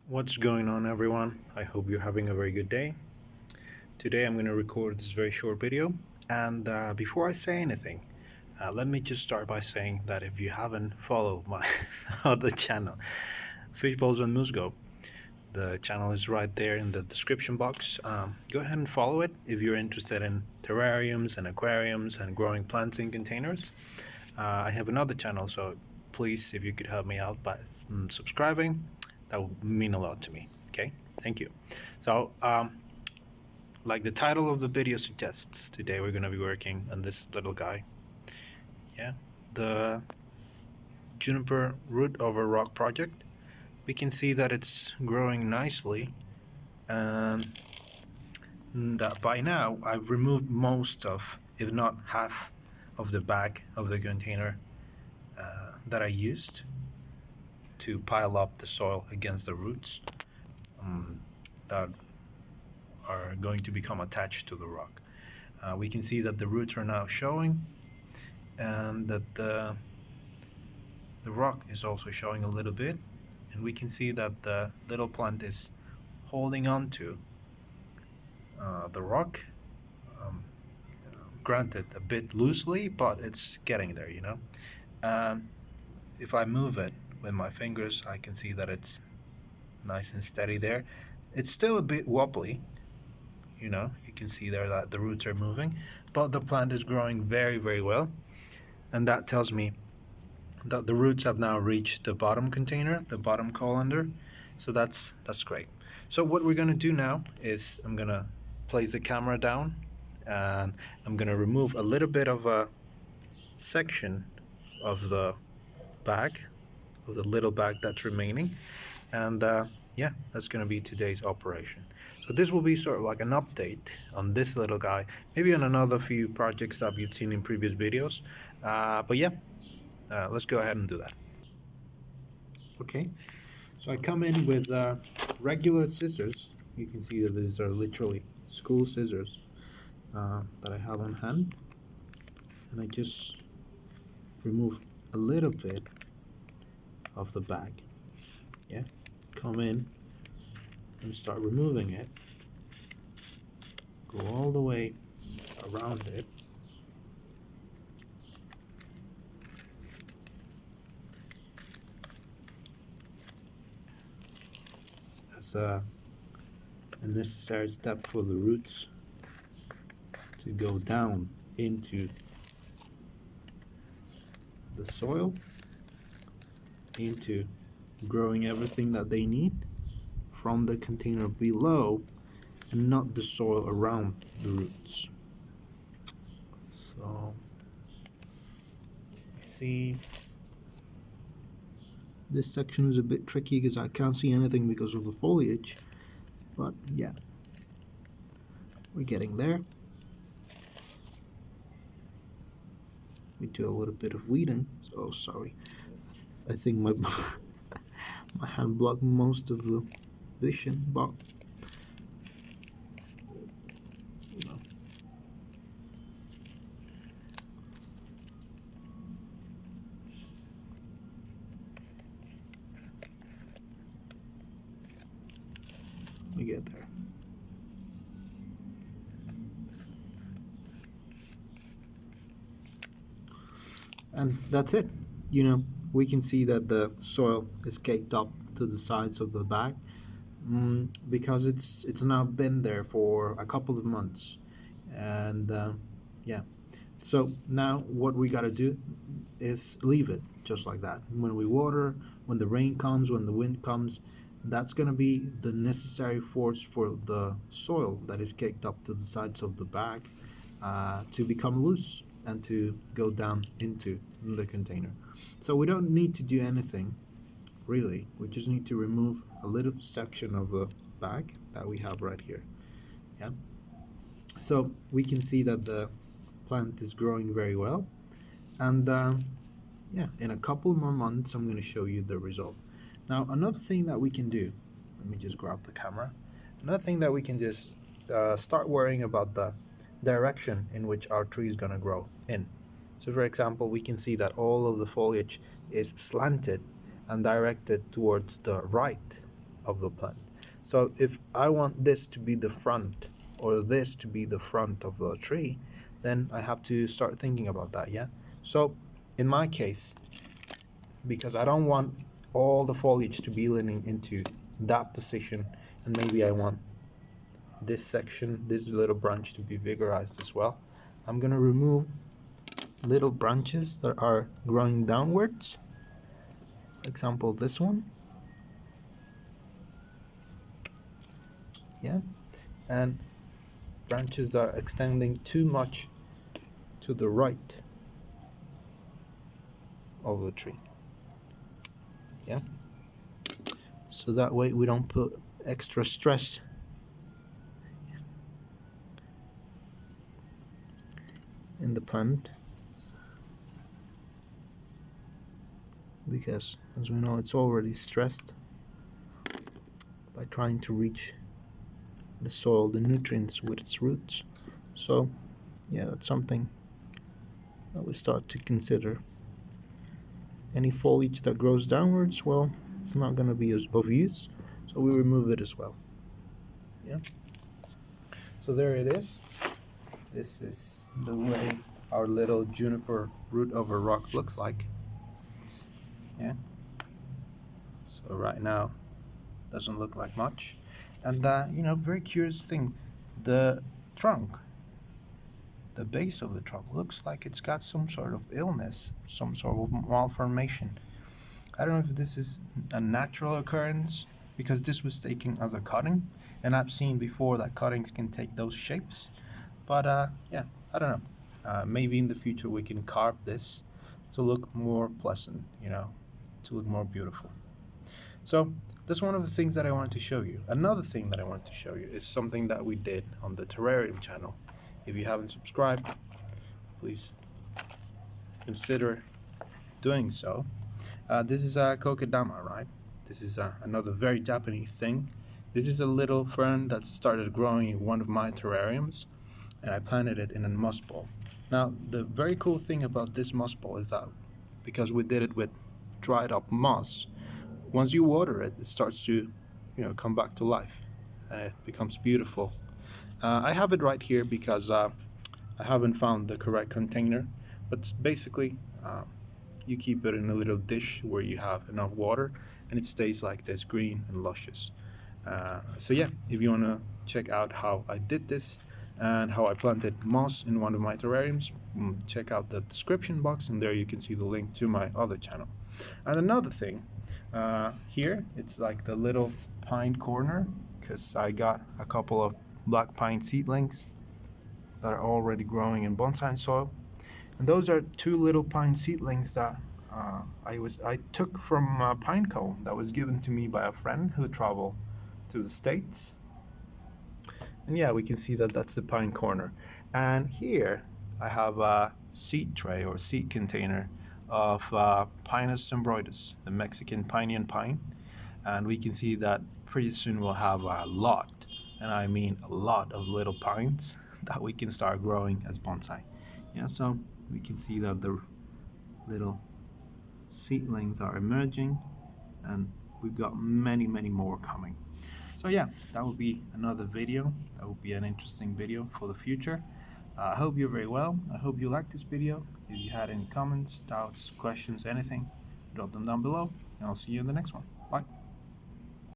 What's going on, everyone? I hope you're having a very good day. Today I'm going to record this very short video, and before I say anything, let me just start by saying that if you haven't followed my other channel, Fishbowls and Musgo, the channel is right there in the description box. Go ahead and follow it if you're interested in terrariums and aquariums and growing plants in containers. I have another channel, so please, if you could help me out by subscribing, that would mean a lot to me. Okay, thank you. So like the title of the video suggests, today we're going to be working on this little guy. Yeah, the Juniper root over rock project. We can see that it's growing nicely, and that by now I've removed most of, if not half of the bag of the container that I used to pile up the soil against the roots that are going to become attached to the rock. We can see that the roots are now showing, and that the rock is also showing a little bit, and we can see that the little plant is holding on to the rock, granted a bit loosely, but it's getting there, you know. If I move it with my fingers, I can see that it's nice and steady there. It's still a bit wobbly, you know, you can see there that the roots are moving, but the plant is growing very, very well, and that tells me that the roots have now reached the bottom container, the bottom colander. So that's great. So what we're going to do now is I'm going to place the camera down, and I'm going to remove a little bit of a section of the bag, of the little bag that's remaining, and yeah, that's going to be today's operation. So this will be sort of like an update on this little guy, maybe on another few projects that you've seen in previous videos, but yeah, let's go ahead and do that. Okay, so I come in with regular scissors. You can see that these are literally school scissors that I have on hand, and I just remove a little bit of the bag. Yeah, come in and start removing it, go all the way around it, as a necessary step for the roots to go down into the soil, into growing everything that they need from the container below, and not the soil around the roots. So see, this section is a bit tricky because I can't see anything because of the foliage, but yeah, we're getting there. We do a little bit of weeding. Oh, sorry, I think my my hand blocked most of the vision, but you know. We get there. And that's it. You know, we can see that the soil is caked up to the sides of the bag, because it's now been there for a couple of months, and yeah. So now what we got to do is leave it just like that. When we water, when the rain comes, when the wind comes, that's going to be the necessary force for the soil that is caked up to the sides of the bag to become loose and to go down into the container. So we don't need to do anything really, we just need to remove a little section of the bag that we have right here. Yeah, so we can see that the plant is growing very well, and yeah, in a couple more months I'm going to show you the result. Now another thing that we can do, let me just grab the camera, another thing that we can just start worrying about the direction in which our tree is going to grow in. So for example, we can see that all of the foliage is slanted and directed towards the right. of the plant. So if I want this to be the front or this to be the front of the tree, then I have to start thinking about that, yeah? So in my case, because I don't want all the foliage to be leaning into that position, and maybe I want this section, this little branch to be vigorized as well, I'm gonna remove little branches that are growing downwards. For example, this one. Yeah, and branches that are extending too much to the right of the tree. Yeah, so that way we don't put extra stress in the plant, because as we know it's already stressed by trying to reach the soil, the nutrients with its roots. So yeah, that's something that we start to consider. Any foliage that grows downwards, well, it's not going to be of use, so we remove it as well. Yeah, so there it is. This is the way our little juniper root over rock looks like. Yeah, so right now doesn't look like much. And very curious thing, the trunk, the base of the trunk looks like it's got some sort of illness, some sort of malformation. I don't know if this is a natural occurrence, because this was taken as a cutting, and I've seen before that cuttings can take those shapes. But yeah, I don't know. Maybe in the future we can carve this to look more pleasant, to look more beautiful. So that's one of the things that I wanted to show you. Another thing that I wanted to show you is something that we did on the terrarium channel. If you haven't subscribed, please consider doing so. This is a kokedama, right? This is another very Japanese thing. This is a little fern that started growing in one of my terrariums, and I planted it in a moss ball. Now, the very cool thing about this moss ball is that because we did it with dried up moss, once you water it, it starts to, come back to life, and it becomes beautiful. I have it right here because I haven't found the correct container, but basically, you keep it in a little dish where you have enough water, and it stays like this, green and luscious. So yeah, if you want to check out how I did this and how I planted moss in one of my terrariums, check out the description box, and there you can see the link to my other channel. And another thing, here it's like the little pine corner, because I got a couple of black pine seedlings that are already growing in bonsai soil. And those are two little pine seedlings that I took from a pine cone that was given to me by a friend who traveled to the States. And yeah, we can see that that's the pine corner. And here I have a seed tray or seed container of Pinus symbroides, the Mexican pinyon pine. And we can see that pretty soon we'll have a lot, and I mean a lot, of little pines that we can start growing as bonsai. Yeah, so we can see that the little seedlings are emerging, and we've got many more coming. So yeah, that will be another video. That will be an interesting video for the future. I hope you're very well. I hope you liked this video. If you had any comments, doubts, questions, anything, drop them down below, and I'll see you in the next one.